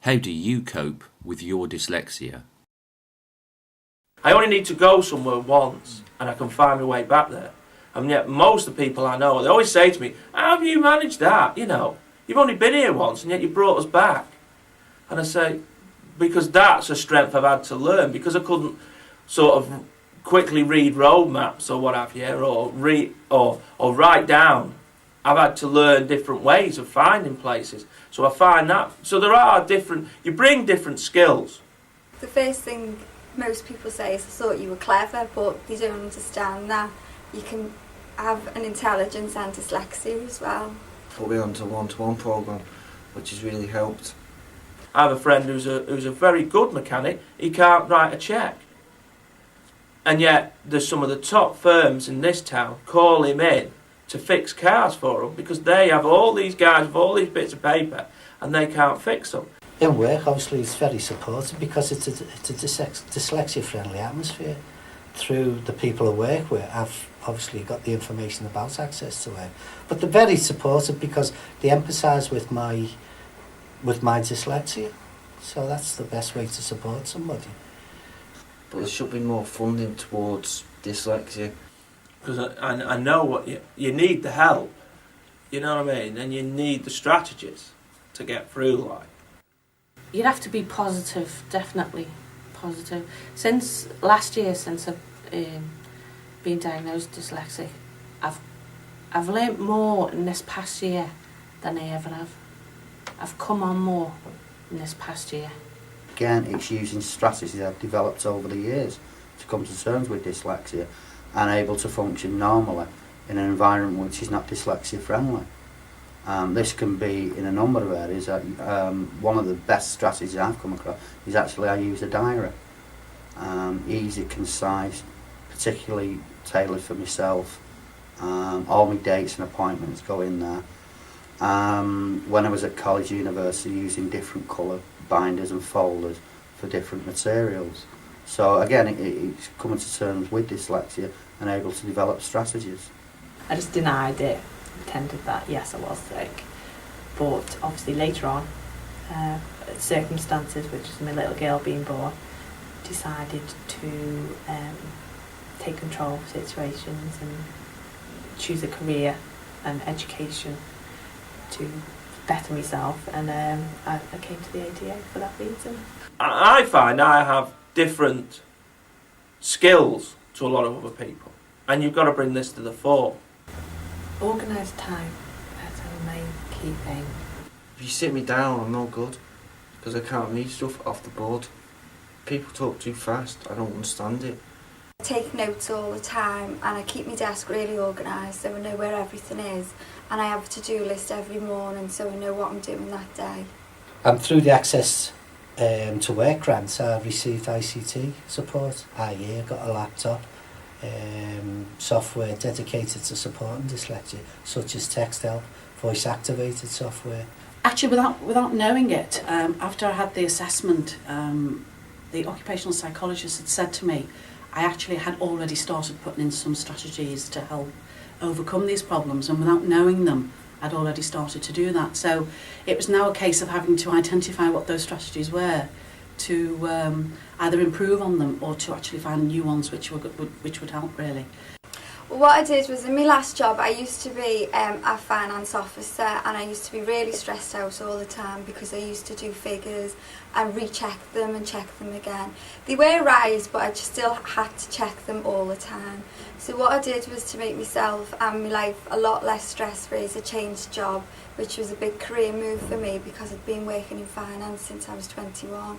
How do you cope with your dyslexia? I only need to go somewhere once and I can find my way back there. And yet most of the people I know, they always say to me, how have you managed that? You know, you've only been here once and yet you brought us back. And I say, because that's a strength I've had to learn, because I couldn't sort of quickly read road maps or what have you, or write down. I've had to learn different ways of finding places. So I find that. So there are different, you bring different skills. The first thing most people say is, I thought you were clever, but they don't understand that you can have an intelligence and dyslexia as well. Put me onto a one-to-one programme, which has really helped. I have a friend who's a very good mechanic. He can't write a cheque. And yet there's some of the top firms in this town call him in to fix cars for them because they have all these guys with all these bits of paper and they can't fix them. In work, obviously, it's very supportive because it's a dyslexia-friendly atmosphere. Through the people I work with, I've obviously got the information about access to work. But they're very supportive because they empathise with my dyslexia. So that's the best way to support somebody. But there should be more funding towards dyslexia. Because I know what you need the help, you know what I mean, and you need the strategies to get through life. You'd have to be positive, definitely positive. Since last year, since I've been diagnosed dyslexic, I've learnt more in this past year than I ever have. I've come on more in this past year. Again, it's using strategies I've developed over the years to come to terms with dyslexia and able to function normally in an environment which is not dyslexia friendly. This can be in a number of areas. One of the best strategies I've come across is actually I use a diary. Easy, concise, particularly tailored for myself. All my dates and appointments go in there. When I was at college, university, using different colour binders and folders for different materials. So again, it's coming to terms with dyslexia and able to develop strategies. I just denied it, pretended that yes, I was sick. But obviously later on, circumstances, which is my little girl being born, decided to take control of situations and choose a career and education to better myself, and I came to the ADA for that reason. I find I have different skills to a lot of other people, and you've got to bring this to the fore. Organised time, that's my main key thing. If you sit me down, I'm no good, because I can't read stuff off the board. People talk too fast, I don't understand it. I take notes all the time and I keep my desk really organised so I know where everything is, and I have a to-do list every morning so I know what I'm doing that day. And through the access to work grants, I've received ICT support. I got a laptop, software dedicated to supporting dyslexia, such as text help, voice activated software. Actually, without knowing it, after I had the assessment, the occupational psychologist had said to me, I actually had already started putting in some strategies to help overcome these problems, and without knowing them, I'd already started to do that. So it was now a case of having to identify what those strategies were to either improve on them or to actually find new ones which would help really. Well, what I did was, in my last job, I used to be a finance officer, and I used to be really stressed out all the time because I used to do figures and recheck them and check them again. They were right, but I just still had to check them all the time. So what I did was to make myself and my life a lot less stress-free as I changed job, which was a big career move for me because I'd been working in finance since I was 21.